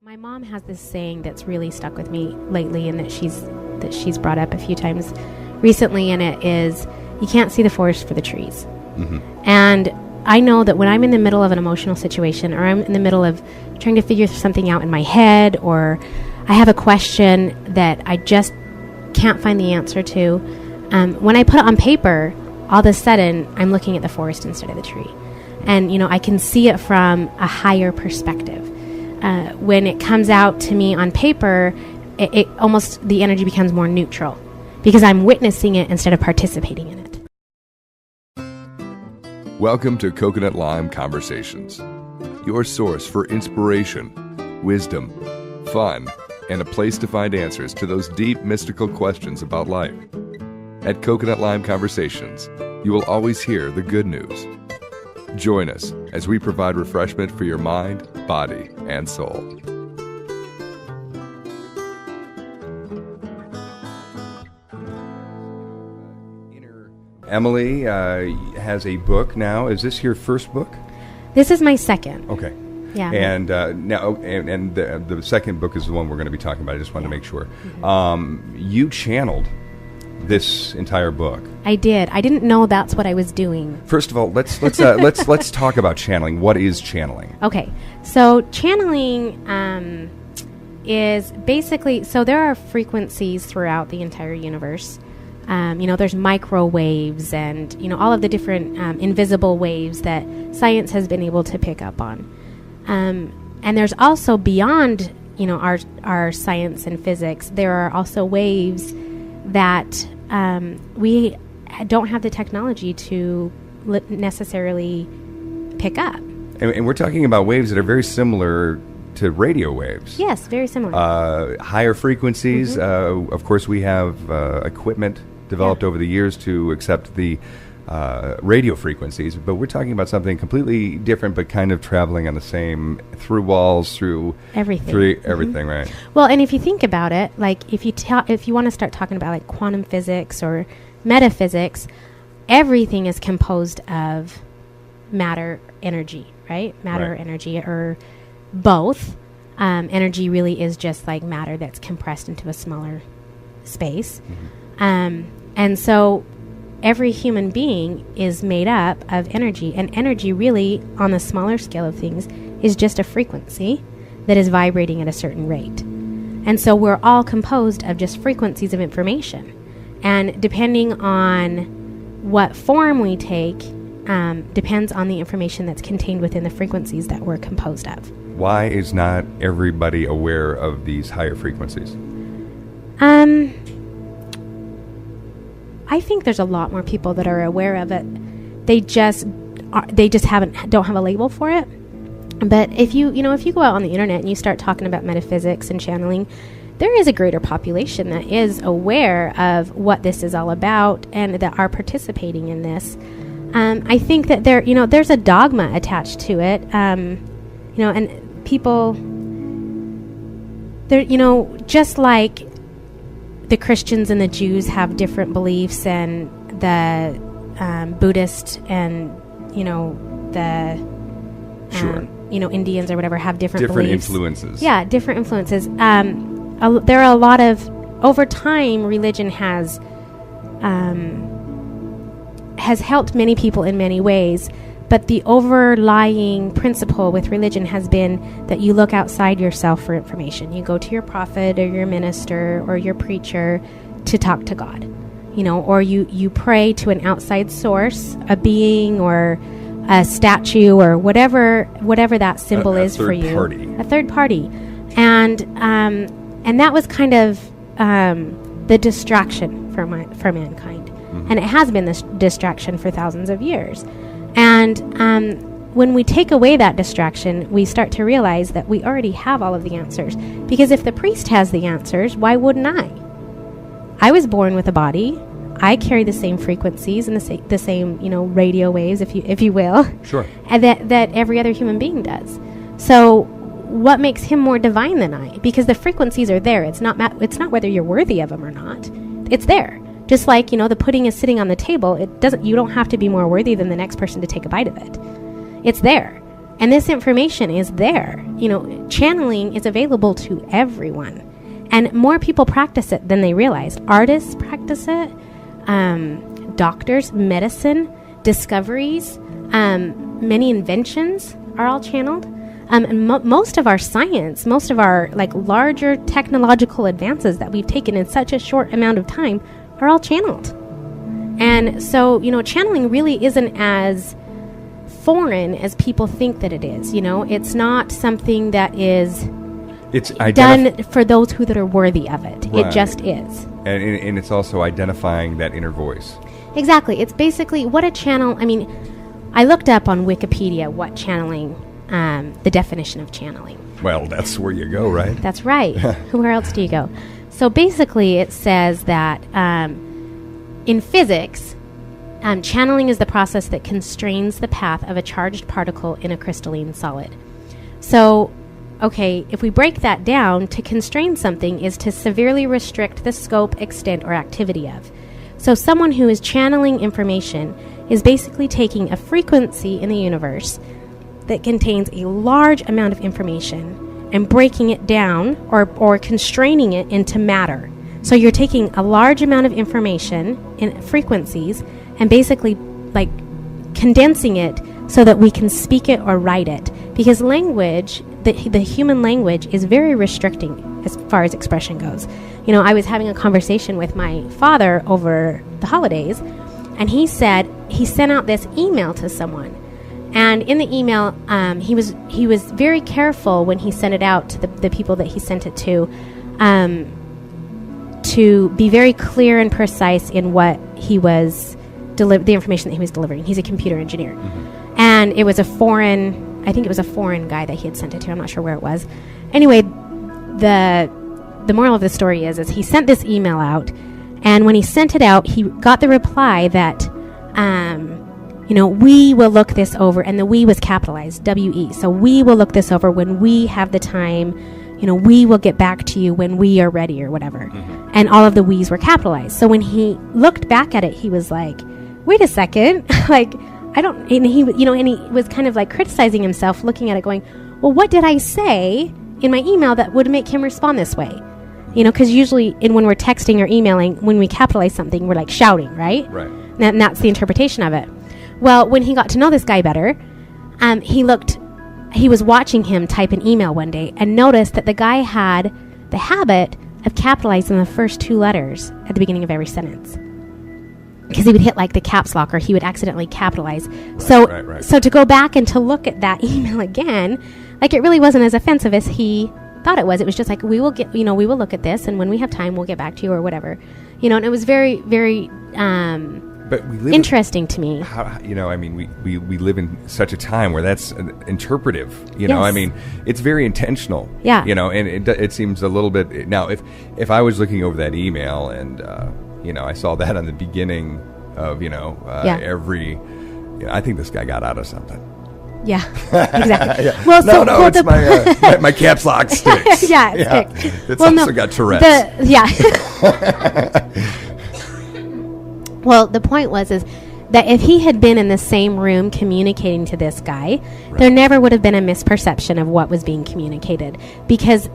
My mom has this saying that's really stuck with me lately, and that she's brought up a few times recently, and it is, you can't see the forest for the trees. Mm-hmm. And I know that when I'm in the middle of an emotional situation, or I'm in the middle of trying to figure something out in my head, or I have a question that I just can't find the answer to, when I put it on paper, all of a sudden I'm looking at the forest instead of the tree. And, I can see it from a higher perspective. When it comes out to me on paper, it almost, the energy becomes more neutral because I'm witnessing it instead of participating in it. Welcome to Coconut Lime Conversations, your source for inspiration, wisdom, fun, and a place to find answers to those deep mystical questions about life. At Coconut Lime Conversations, you will always hear the good news. Join us as we provide refreshment for your mind, body, and soul. Emily has a book now. Is this your first book? This is my second. Okay. Yeah. And now, and the second book is the one we're going to be talking about. I just wanted to make sure. Mm-hmm. You channeled this entire book. I did. I didn't know that's what I was doing. First of all, let's talk about channeling. What is channeling? Okay, so channeling is basically, so there are frequencies throughout the entire universe. There's microwaves and all of the different invisible waves that science has been able to pick up on. And there's also beyond our science and physics, there are also waves that we don't have the technology to necessarily pick up. And we're talking about waves that are very similar to radio waves. Yes, very similar. Higher frequencies. Mm-hmm. Of course, we have equipment developed over the years to accept the radio frequencies, but we're talking about something completely different, but kind of traveling on the same, through walls, through everything, mm-hmm. Right? Well, and if you think about it, like if you want to start talking about like quantum physics or metaphysics, everything is composed of matter, energy, right? Matter, right. Energy, or both. Energy really is just like matter that's compressed into a smaller space. Mm-hmm. And so every human being is made up of energy, and energy really, on the smaller scale of things, is just a frequency that is vibrating at a certain rate. And so we're all composed of just frequencies of information. And depending on what form we take, depends on the information that's contained within the frequencies that we're composed of. Why is not everybody aware of these higher frequencies? I think there's a lot more people that are aware of it. They just don't have a label for it. But if you go out on the internet and you start talking about metaphysics and channeling, there is a greater population that is aware of what this is all about and that are participating in this. I think that there's a dogma attached to it. And people, just like the Christians and the Jews have different beliefs, and the Buddhist and the sure. Indians or whatever have different beliefs. Influences. Yeah, different influences. There are a lot of, over time, religion has helped many people in many ways. But the overlying principle with religion has been that you look outside yourself for information. You go to your prophet or your minister or your preacher to talk to God, or you pray to an outside source, a being or a statue or whatever that symbol is for you. A third party. And that was kind of the distraction for mankind. Mm-hmm. And it has been this distraction for thousands of years. And when we take away that distraction, we start to realize that we already have all of the answers. Because if the priest has the answers, why wouldn't I? I was born with a body. I carry the same frequencies and the same radio waves, if you will. Sure. And that every other human being does. So what makes him more divine than I? Because the frequencies are there. It's not whether you're worthy of them or not. It's there. Just like, the pudding is sitting on the table, you don't have to be more worthy than the next person to take a bite of it. It's there. And this information is there. Channeling is available to everyone. And more people practice it than they realize. Artists practice it. Doctors, medicine, discoveries, many inventions are all channeled. And most of our science, most of our larger technological advances that we've taken in such a short amount of time are all channeled. And so, channeling really isn't as foreign as people think that it is. It's not something that is done for those that are worthy of it. Right. It just is. And it's also identifying that inner voice. Exactly. It's basically what a channel... I looked up on Wikipedia what channeling... the definition of channeling. Well, that's where you go, right? That's right. Where else do you go? So basically it says that in physics, channeling is the process that constrains the path of a charged particle in a crystalline solid. So, okay, if we break that down, to constrain something is to severely restrict the scope, extent, or activity of. So someone who is channeling information is basically taking a frequency in the universe that contains a large amount of information and breaking it down or constraining it into matter. So you're taking a large amount of information in frequencies and basically condensing it so that we can speak it or write it. Because language, the human language, is very restricting as far as expression goes. I was having a conversation with my father over the holidays, and he said he sent out this email to someone. And in the email, he was very careful when he sent it out to the people that he sent it to be very clear and precise in what he was the information that he was delivering. He's a computer engineer, and it was I think it was a foreign guy that he had sent it to. I'm not sure where it was. Anyway, the moral of the story is he sent this email out, and when he sent it out, he got the reply that. We will look this over, and the we was capitalized, W-E. So we will look this over when we have the time, we will get back to you when we are ready or whatever. And all of the we's were capitalized. So when he looked back at it, he was like, wait a second, and he was kind of criticizing himself, looking at it going, well, what did I say in my email that would make him respond this way? Because usually when we're texting or emailing, when we capitalize something, we're shouting, right? Right. And that's the interpretation of it. Well, when he got to know this guy better, he was watching him type an email one day and noticed that the guy had the habit of capitalizing the first two letters at the beginning of every sentence. Because he would hit the caps lock, or he would accidentally capitalize. Right. So to go back and to look at that email again, it really wasn't as offensive as he thought it was. It was just we will look at this, and when we have time, we'll get back to you or whatever. And it was very, very... But we live interesting to me. We live in such a time where that's interpretive. Yes. It's very intentional. Yeah. And it seems a little bit now. If I was looking over that email and I saw that on the beginning of every, I think this guy got out of something. Yeah, exactly. Yeah. Well, it's my caps lock sticks. Yeah, it sticks. It's also got Tourette's. Well, the point was that if he had been in the same room communicating to this guy, there never would have been a misperception of what was being communicated. Because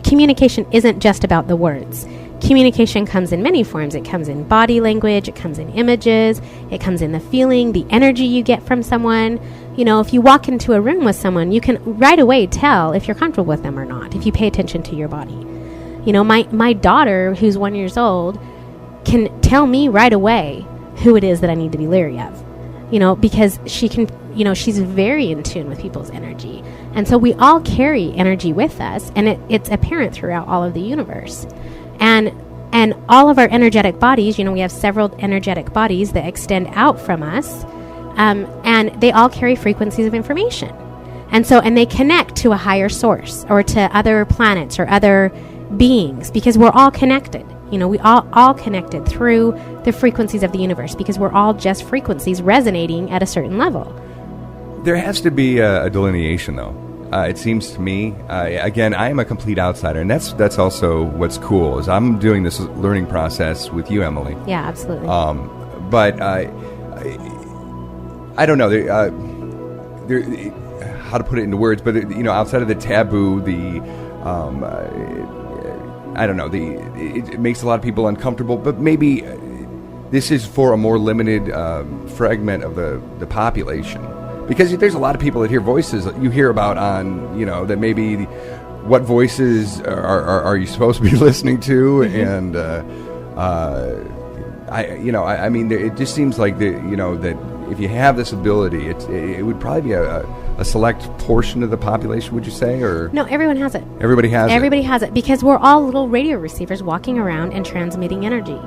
communication isn't just about the words. Communication comes in many forms. It comes in body language, it comes in images, it comes in the feeling, the energy you get from someone. If you walk into a room with someone, you can right away tell if you're comfortable with them or not, if you pay attention to your body. My daughter, who's 1 year old, can tell me right away who it is that I need to be leery of, because she can, she's very in tune with people's energy. And so we all carry energy with us, and it's apparent throughout all of the universe. And all of our energetic bodies, we have several energetic bodies that extend out from us, and they all carry frequencies of information. And they connect to a higher source or to other planets or other beings, because we're all connected. We all connected through the frequencies of the universe, because we're all just frequencies resonating at a certain level. There has to be a delineation, though. It seems to me, again, I am a complete outsider, and that's also what's cool, is I'm doing this learning process with you, Emily. Yeah, absolutely. But I don't know. how to put it into words, but outside of the taboo, I don't know, it makes a lot of people uncomfortable, but maybe this is for a more limited fragment of the population. Because there's a lot of people that hear voices you hear about on, that maybe what voices are you supposed to be listening to? And I mean, it just seems like that if you have this ability, it would probably be a select portion of the population, would you say? Or no, everyone has it. Everybody has it. Everybody has it because we're all little radio receivers walking around and transmitting energy.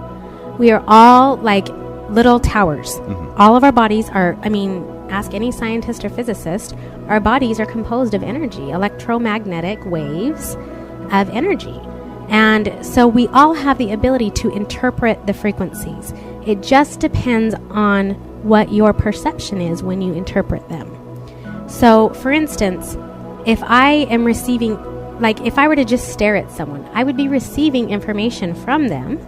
We are all like little towers. Mm-hmm. All of our bodies are, ask any scientist or physicist, our bodies are composed of energy, electromagnetic waves of energy. And so we all have the ability to interpret the frequencies. It just depends on what your perception is when you interpret them. So, for instance, if I am receiving, if I were to just stare at someone, I would be receiving information from them,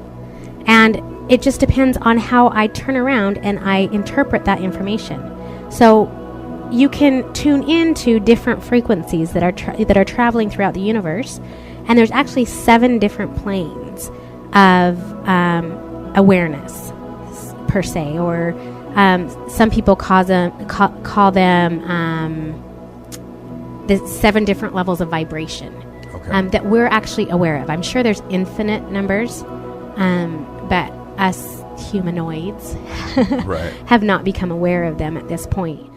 and it just depends on how I turn around and I interpret that information. So you can tune into different frequencies that are traveling throughout the universe, and there's actually 7 different planes of awareness, per se, or some people call them the 7 different levels of vibration that we're actually aware of. I'm sure there's infinite numbers, but us humanoids have not become aware of them at this point.